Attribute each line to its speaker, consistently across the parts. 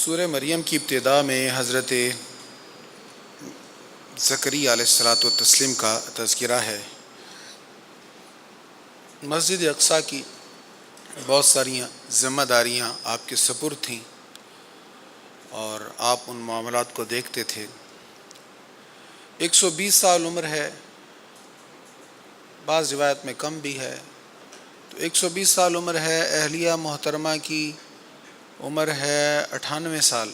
Speaker 1: سورہ مریم کی ابتدا میں حضرت زکریا علیہ الصلاۃ والتسلیم کا تذکرہ ہے۔ مسجد اقصیٰ کی بہت ساری ذمہ داریاں آپ کے سپرد تھیں اور آپ ان معاملات کو دیکھتے تھے۔ 120 سال عمر ہے، بعض روایت میں کم بھی ہے، تو 120 سال عمر ہے۔ اہلیہ محترمہ کی عمر ہے 98 سال،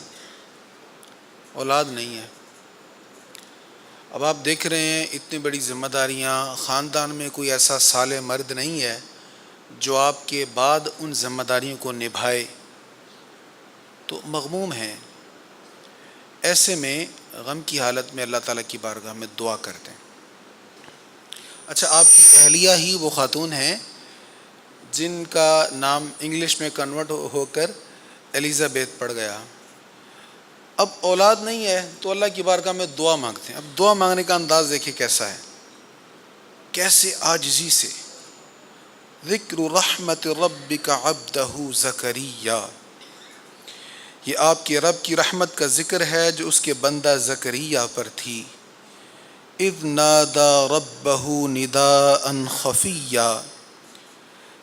Speaker 1: اولاد نہیں ہے۔ اب آپ دیکھ رہے ہیں اتنی بڑی ذمہ داریاں، خاندان میں کوئی ایسا صالح مرد نہیں ہے جو آپ کے بعد ان ذمہ داریوں کو نبھائے، تو مغموم ہیں۔ ایسے میں غم کی حالت میں اللہ تعالیٰ کی بارگاہ میں دعا کرتے ہیں۔ اچھا، آپ کی اہلیہ ہی وہ خاتون ہیں جن کا نام انگلش میں کنورٹ ہو کر ایلزابیتھ پڑ گیا۔ اب اولاد نہیں ہے تو اللہ کی بارگاہ میں دعا مانگتے ہیں۔ اب دعا مانگنے کا انداز دیکھیں کیسا ہے، کیسے عاجزی سے۔ ذکر رحمت ربک عبدہ زکریا، یہ آپ کے رب کی رحمت کا ذکر ہے جو اس کے بندہ زکریا پر تھی۔ اذ نادى ربہ نداء خفیا،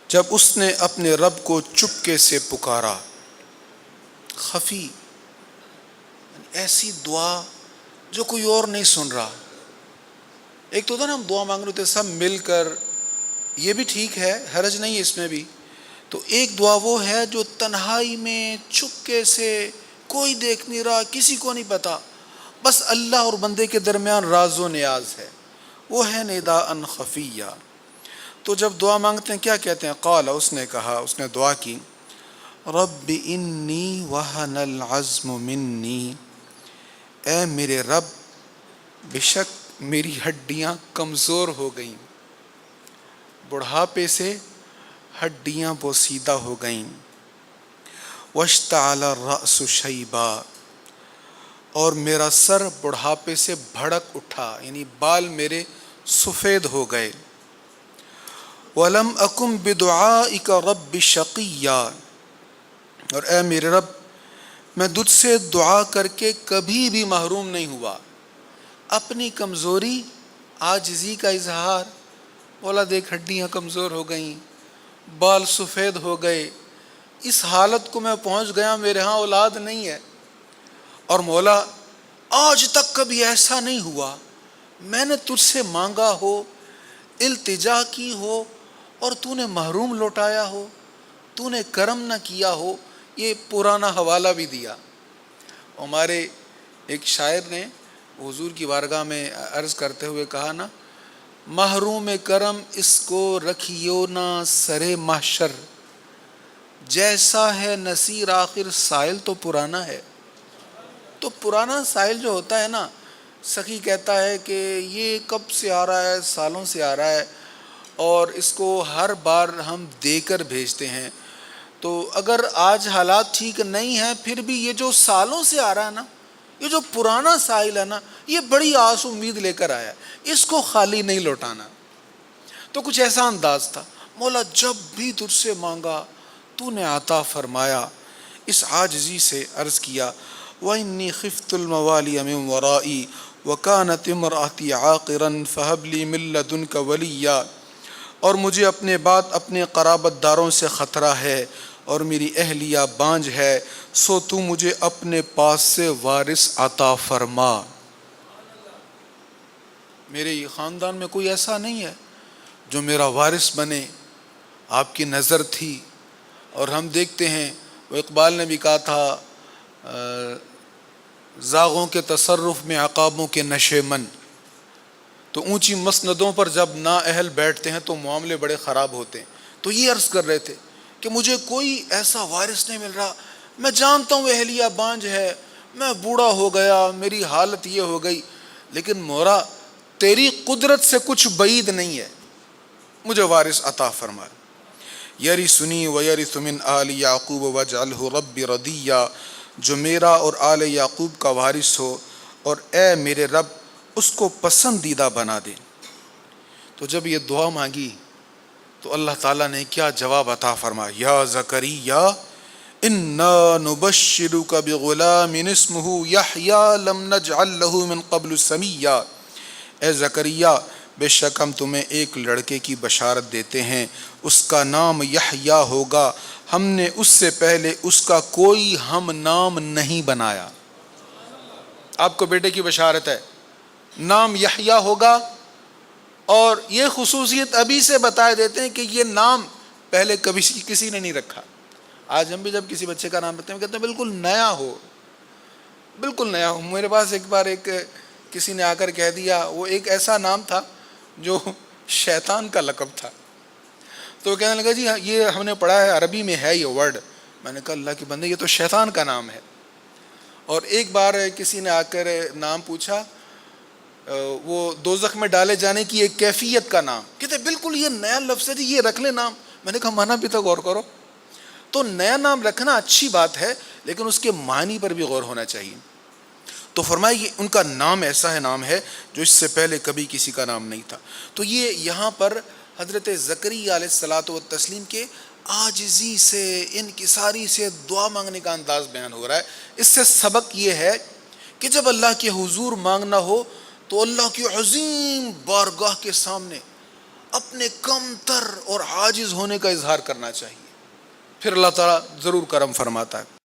Speaker 1: جب اس نے اپنے رب کو چپکے سے پکارا۔ خفی، ایسی دعا جو کوئی اور نہیں سن رہا۔ ایک تو تھا نا، ہم دعا مانگ رہے تھے سب مل کر، یہ بھی ٹھیک ہے، حرج نہیں ہے اس میں بھی۔ تو ایک دعا وہ ہے جو تنہائی میں چپکے سے، کوئی دیکھ نہیں رہا، کسی کو نہیں پتا، بس اللہ اور بندے کے درمیان راز و نیاز ہے، وہ ہے نداء خفیہ۔ تو جب دعا مانگتے ہیں کیا کہتے ہیں؟ قال، اس نے کہا، اس نے دعا کی، رب انی وہن العظم منی، اے میرے رب بے شک میری ہڈیاں کمزور ہو گئیں، بڑھاپے سے ہڈیاں بوسیدہ ہو گئیں۔ واشتعل الرأس شیبا، اور میرا سر بڑھاپے سے بھڑک اٹھا، یعنی بال میرے سفید ہو گئے۔ وَلَمْ أَكُنْ بِدُعَائِكَ رَبِّ شَقِيًّا، اور اے میرے رب میں تجھ سے دعا کر کے کبھی بھی محروم نہیں ہوا۔ اپنی کمزوری، عاجزی کا اظہار، مولا دیکھ ہڈیاں کمزور ہو گئیں، بال سفید ہو گئے، اس حالت کو میں پہنچ گیا، میرے ہاں اولاد نہیں ہے، اور مولا آج تک کبھی ایسا نہیں ہوا میں نے تجھ سے مانگا ہو، التجا کی ہو اور تو نے محروم لوٹایا ہو، تو نے کرم نہ کیا ہو۔ یہ پرانا حوالہ بھی دیا۔ ہمارے ایک شاعر نے حضور کی بارگاہ میں عرض کرتے ہوئے کہا نا، محروم کرم اس کو رکھیو نہ سرے محشر، جیسا ہے نصیر آخر سائل تو پرانا ہے۔ تو پرانا سائل جو ہوتا ہے نا، سخی کہتا ہے کہ یہ کب سے آ رہا ہے، سالوں سے آ رہا ہے، اور اس کو ہر بار ہم دے کر بھیجتے ہیں۔ تو اگر آج حالات ٹھیک نہیں ہیں پھر بھی یہ جو سالوں سے آ رہا ہے نا، یہ جو پرانا سائل ہے نا، یہ بڑی آس امید لے کر آیا، اس کو خالی نہیں لوٹانا۔ تو کچھ ایسا انداز تھا، مولا جب بھی تجھ سے مانگا تو نے عطا فرمایا۔ اس عاجزی سے عرض کیا، وَإِنِّي خِفْتُ الْمَوَالِيَ مِنْ وَرَائِي وَكَانَتِ امْرَأَتِي عَاقِرًا فَهَبْ لِي مِن لَّدُنْكَ وَلِيًّا، اور مجھے اپنے بعد اپنے قرابت داروں سے خطرہ ہے اور میری اہلیہ بانجھ ہے، سو تو مجھے اپنے پاس سے وارث عطا فرما۔ میرے خاندان میں کوئی ایسا نہیں ہے جو میرا وارث بنے، آپ کی نظر تھی۔ اور ہم دیکھتے ہیں، وہ اقبال نے بھی کہا تھا، زاغوں کے تصرف میں عقابوں کے نشے من، تو اونچی مسندوں پر جب نااہل بیٹھتے ہیں تو معاملے بڑے خراب ہوتے ہیں۔ تو یہ عرض کر رہے تھے کہ مجھے کوئی ایسا وارث نہیں مل رہا، میں جانتا ہوں اہلیہ بانجھ ہے، میں بوڑھا ہو گیا، میری حالت یہ ہو گئی، لیکن مولا تیری قدرت سے کچھ بعید نہیں ہے، مجھے وارث عطا فرما۔ یرثنی ویرث من آل یعقوب واجعلہ رب رضیا، جو میرا اور آل یعقوب کا وارث ہو، اور اے میرے رب اس کو پسندیدہ بنا دے۔ تو جب یہ دعا مانگی تو اللہ تعالیٰ نے کیا جواب عطا فرمایا، یا زکریا، انا نبشرک بغلام اسمہ یحییٰ لم نجعل لہ من قبل سمیہ، اے زکریا بے شک ہم تمہیں ایک لڑکے کی بشارت دیتے ہیں، اس کا نام یحییٰ ہوگا، ہم نے اس سے پہلے اس کا کوئی ہم نام نہیں بنایا۔ آپ کو بیٹے کی بشارت ہے، نام یحییٰ ہوگا، اور یہ خصوصیت ابھی سے بتائے دیتے ہیں کہ یہ نام پہلے کبھی کسی نے نہیں رکھا۔ آج ہم بھی جب کسی بچے کا نام رکھتے ہیں کہتے ہیں بالکل نیا ہو، بالکل نیا ہو۔ میرے پاس ایک بار کسی نے آ کر کہہ دیا، وہ ایک ایسا نام تھا جو شیطان کا لقب تھا، تو وہ کہنے لگا جی یہ ہم نے پڑھا ہے عربی میں ہے یہ ورڈ۔ میں نے کہا اللہ کے بندے یہ تو شیطان کا نام ہے۔ اور ایک بار کسی نے آ کر نام پوچھا، وہ دوزخ میں ڈالے جانے کی ایک کیفیت کا نام، کہتے بالکل یہ نیا لفظ ہے جی، یہ رکھ لے نام۔ میں نے کہا مانا بھی تو غور کرو، تو نیا نام رکھنا اچھی بات ہے لیکن اس کے معنی پر بھی غور ہونا چاہیے۔ تو فرمایا یہ ان کا نام ایسا ہے، نام ہے جو اس سے پہلے کبھی کسی کا نام نہیں تھا۔ تو یہ یہاں پر حضرت زکریا علیہ الصلاۃ والتسلیم کے عاجزی سے، انکساری سے دعا مانگنے کا انداز بیان ہو رہا ہے۔ اس سے سبق یہ ہے کہ جب اللہ کے حضور مانگنا ہو تو اللہ کی عظیم بارگاہ کے سامنے اپنے کم تر اور عاجز ہونے کا اظہار کرنا چاہیے، پھر اللہ تعالیٰ ضرور کرم فرماتا ہے۔